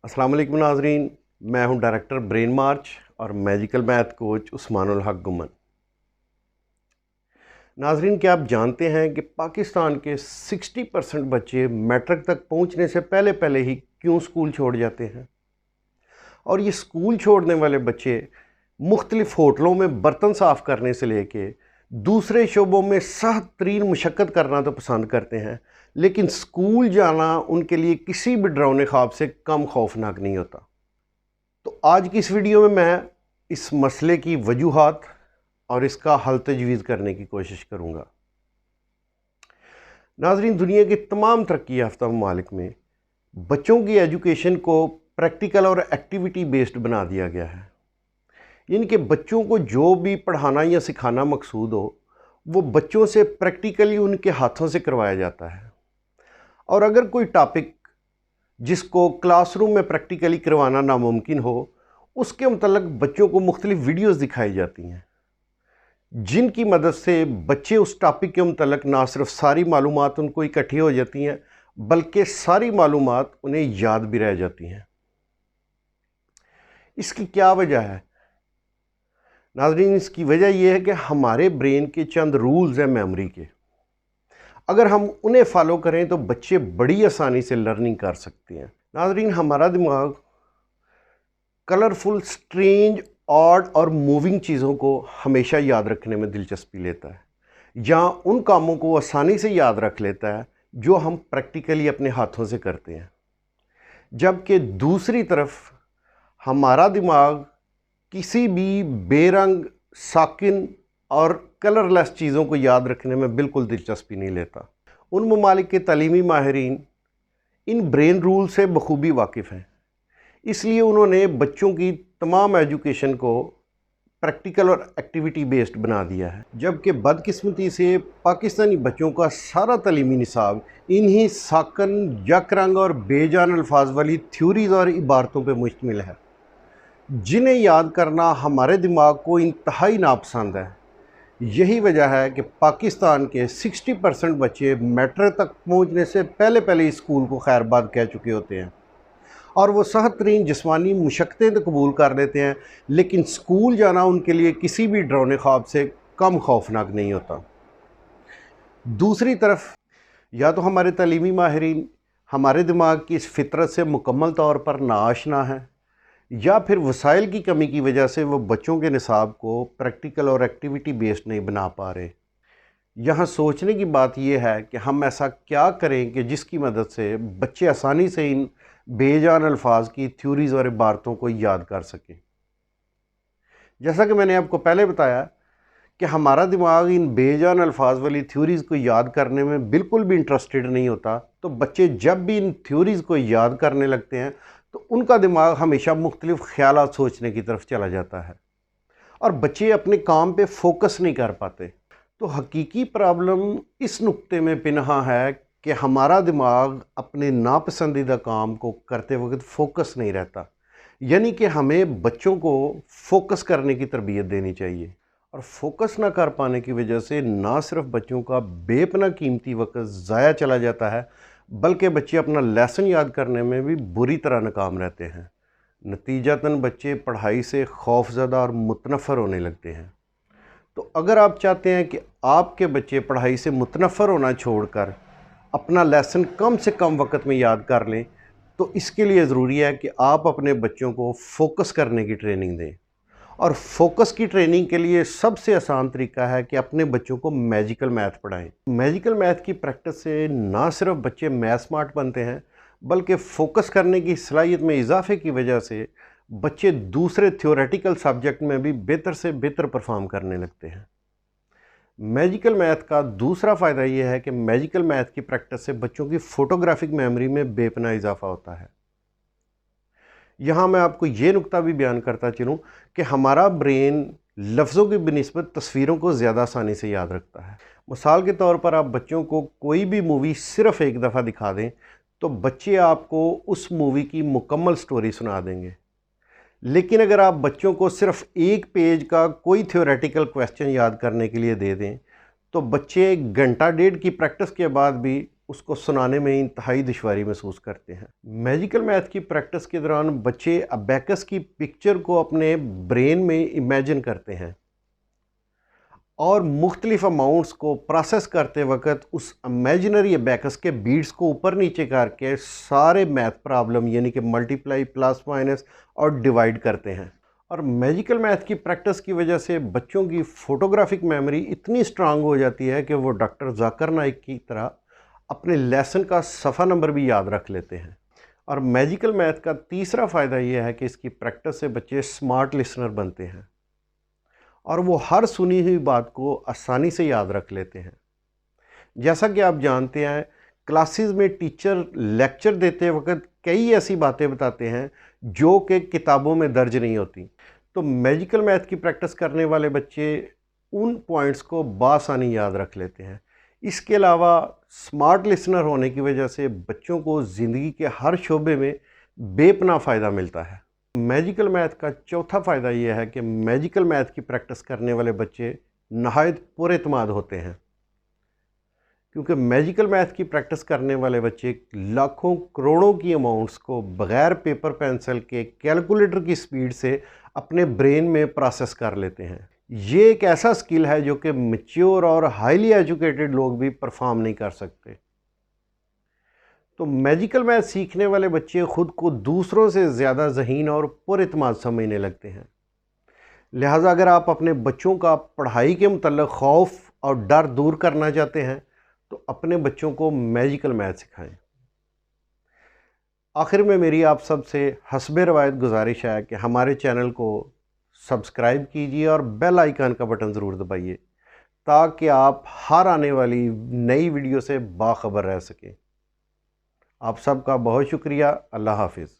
अस्सलाम वालेकुम नाज़रीन, मैं हूं डायरेक्टर ब्रेन मार्च और मैजिकल मैथ कोच उस्मानुल हक गुमन। नाज़रीन, क्या आप जानते हैं कि पाकिस्तान के 60% बच्चे मैट्रिक तक पहुंचने से पहले पहले ही क्यों स्कूल छोड़ जाते हैं? और ये स्कूल छोड़ने वाले बच्चे मुख्तलिफ होटलों में बर्तन साफ़ करने से लेके दूसरे शोबों में सख्त तरीन मुशक्क़त करना तो पसंद करते हैं, लेकिन स्कूल जाना उनके लिए किसी भी डरावने ख्वाब से कम खौफनाक नहीं होता। तो आज की इस वीडियो में मैं इस मसले की वजूहात और इसका हल तजवीज़ करने की कोशिश करूँगा। नाज़रीन, दुनिया के तमाम तरक्की याफ्ता ममालिक में बच्चों की एजुकेशन को प्रैक्टिकल और एक्टिविटी बेस्ड बना दिया गया है। यानी कि बच्चों को जो भी पढ़ाना या सिखाना मकसूद हो, वो बच्चों से प्रैक्टिकली उनके हाथों से करवाया जाता है। और अगर कोई टॉपिक जिसको क्लासरूम में प्रैक्टिकली करवाना नामुमकिन हो, उसके मतलब बच्चों को मुख्तलिफ वीडियोस दिखाई जाती हैं, जिनकी मदद से बच्चे उस टॉपिक के मतलब ना सिर्फ सारी मालूमात उनको इकट्ठी हो जाती हैं, बल्कि सारी मालूमात उन्हें याद भी रह जाती हैं। इसकी क्या वजह है? नाज़रीन, इसकी वजह यह है कि हमारे ब्रेन के चंद रूल्स हैं मेमोरी के। अगर हम उन्हें फॉलो करें तो बच्चे बड़ी आसानी से लर्निंग कर सकते हैं। नाज़रीन, हमारा दिमाग कलरफुल, स्ट्रेंज, ऑड और मूविंग चीज़ों को हमेशा याद रखने में दिलचस्पी लेता है, या उन कामों को आसानी से याद रख लेता है जो हम प्रैक्टिकली अपने हाथों से करते हैं। जबकि दूसरी तरफ हमारा दिमाग किसी भी बेरंग, साकिन और कलरलेस चीज़ों को याद रखने में बिल्कुल दिलचस्पी नहीं लेता। उन ममालिक के तालीमी माहिरीन इन ब्रेन रूल से बखूबी वाकिफ़ हैं, इसलिए उन्होंने बच्चों की तमाम एजुकेशन को प्रैक्टिकल और एक्टिविटी बेस्ड बना दिया है। जबकि बदकिस्मती से पाकिस्तानी बच्चों का सारा तालीमी निसाब इन्हीं साकन, यकरंग और बेजान अल्फाज वाली थ्योरीज़ और इबारतों पर मुश्तमिल है, जिन्हें याद करना हमारे दिमाग को इंतहाई नापसंद है। यही वजह है कि पाकिस्तान के 60% बच्चे मैट्रिक तक पहुंचने से पहले पहले इस स्कूल को खैरबाद कह चुके होते हैं, और वो सख्त तरीन जिस्मानी मुशक्क़तें तो कबूल कर लेते हैं, लेकिन स्कूल जाना उनके लिए किसी भी डरावने ख्वाब से कम खौफनाक नहीं होता। दूसरी तरफ या तो हमारे तालीमी माहिरीन हमारे दिमाग की इस फितरत से मुकम्मल तौर पर नाआशना है, या फिर वसाइल की कमी की वजह से वो बच्चों के निसाब को प्रैक्टिकल और एक्टिविटी बेस्ड नहीं बना पा रहे। यहाँ सोचने की बात यह है कि हम ऐसा क्या करें कि जिसकी मदद से बच्चे आसानी से इन बेजान अल्फाज की थ्योरीज़ और इबारतों को याद कर सकें। जैसा कि मैंने आपको पहले बताया कि हमारा दिमाग इन बेजान अल्फाज वाली थ्योरीज़ को याद करने में बिल्कुल भी इंटरेस्टेड नहीं होता, तो बच्चे जब भी इन थ्योरीज़ को याद करने लगते हैं तो उनका दिमाग हमेशा मुख्तलिफ ख्यालात सोचने की तरफ चला जाता है और बच्चे अपने काम पे फोकस नहीं कर पाते। तो हकीकी प्रॉब्लम इस नुक्ते में पिनहा है कि हमारा दिमाग अपने नापसंदीदा काम को करते वक्त फोकस नहीं रहता। यानी कि हमें बच्चों को फोकस करने की तरबियत देनी चाहिए, और फोकस ना कर पाने की वजह से ना सिर्फ बच्चों का बेपना कीमती वक्त ज़ाया चला जाता है, बल्कि बच्चे अपना लेसन याद करने में भी बुरी तरह नाकाम रहते हैं। नतीजतन बच्चे पढ़ाई से खौफज़दा और मुतनफ़र होने लगते हैं। तो अगर आप चाहते हैं कि आपके बच्चे पढ़ाई से मुतनफ़र होना छोड़कर अपना लेसन कम से कम वक्त में याद कर लें, तो इसके लिए ज़रूरी है कि आप अपने बच्चों को फोकस करने की ट्रेनिंग दें। और फोकस की ट्रेनिंग के लिए सबसे आसान तरीका है कि अपने बच्चों को मैजिकल मैथ पढ़ाएं। मैजिकल मैथ की प्रैक्टिस से ना सिर्फ बच्चे मैथ स्मार्ट बनते हैं, बल्कि फ़ोकस करने की सलाहियत में इजाफे की वजह से बच्चे दूसरे थ्योरेटिकल सब्जेक्ट में भी बेहतर से बेहतर परफॉर्म करने लगते हैं। मैजिकल मैथ का दूसरा फ़ायदा यह है कि मैजिकल मैथ की प्रैक्टिस से बच्चों की फ़ोटोग्राफिक मेमोरी में बेपनाह इजाफा होता है। यहाँ मैं आपको ये नुक्ता भी बयान करता चलूँ कि हमारा ब्रेन लफ्ज़ों की बनिस्बत तस्वीरों को ज़्यादा आसानी से याद रखता है। मिसाल के तौर पर आप बच्चों को कोई भी मूवी सिर्फ़ एक दफ़ा दिखा दें तो बच्चे आपको उस मूवी की मुकम्मल स्टोरी सुना देंगे। लेकिन अगर आप बच्चों को सिर्फ एक पेज का कोई थ्योरेटिकल क्वेश्चन याद करने के लिए दे दें तो बच्चे घंटा डेढ़ की प्रैक्टिस के बाद भी اس کو سنانے میں انتہائی دشواری محسوس کرتے ہیں۔ میجیکل میتھ کی پریکٹس کے دوران بچے ابیکس کی پکچر کو اپنے برین میں امیجن کرتے ہیں اور مختلف اماؤنٹس کو پروسیس کرتے وقت اس امیجنری ابیکس کے بیٹس کو اوپر نیچے کر کے سارے میتھ پرابلم یعنی کہ ملٹیپلائی، پلس، مائنس اور ڈیوائڈ کرتے ہیں۔ اور میجیکل میتھ کی پریکٹس کی وجہ سے بچوں کی فوٹوگرافک میموری اتنی سٹرانگ ہو جاتی ہے کہ وہ ڈاکٹر ذاکر نائک کی طرح اپنے لیسن کا صفحہ نمبر بھی یاد رکھ لیتے ہیں۔ اور میجیکل میتھ کا تیسرا فائدہ یہ ہے کہ اس کی پریکٹس سے بچے سمارٹ لسنر بنتے ہیں اور وہ ہر سنی ہوئی بات کو آسانی سے یاد رکھ لیتے ہیں۔ جیسا کہ آپ جانتے ہیں کلاسز میں ٹیچر لیکچر دیتے وقت کئی ایسی باتیں بتاتے ہیں جو کہ کتابوں میں درج نہیں ہوتی، تو میجیکل میتھ کی پریکٹس کرنے والے بچے ان پوائنٹس کو بآسانی یاد رکھ لیتے ہیں۔ اس کے علاوہ سمارٹ لسنر ہونے کی وجہ سے بچوں کو زندگی کے ہر شعبے میں بے پناہ فائدہ ملتا ہے۔ میجیکل میتھ کا چوتھا فائدہ یہ ہے کہ میجیکل میتھ کی پریکٹس کرنے والے بچے نہایت پر اعتماد ہوتے ہیں، کیونکہ میجیکل میتھ کی پریکٹس کرنے والے بچے لاکھوں کروڑوں کی اماؤنٹس کو بغیر پیپر پینسل کے کیلکولیٹر کی سپیڈ سے اپنے برین میں پروسیس کر لیتے ہیں۔ یہ ایک ایسا سکل ہے جو کہ میچور اور ہائیلی ایجوکیٹڈ لوگ بھی پرفارم نہیں کر سکتے۔ تو میجیکل میتھ سیکھنے والے بچے خود کو دوسروں سے زیادہ ذہین اور پر اعتماد سمجھنے لگتے ہیں۔ لہٰذا اگر آپ اپنے بچوں کا پڑھائی کے متعلق خوف اور ڈر دور کرنا چاہتے ہیں تو اپنے بچوں کو میجیکل میتھ سکھائیں۔ آخر میں میری آپ سب سے حسب روایت گزارش ہے کہ ہمارے چینل کو سبسکرائب کیجیے اور بیل آئیکن کا بٹن ضرور دبائیے تاکہ آپ ہر آنے والی نئی ویڈیو سے باخبر رہ سکیں۔ آپ سب کا بہت شکریہ۔ اللہ حافظ۔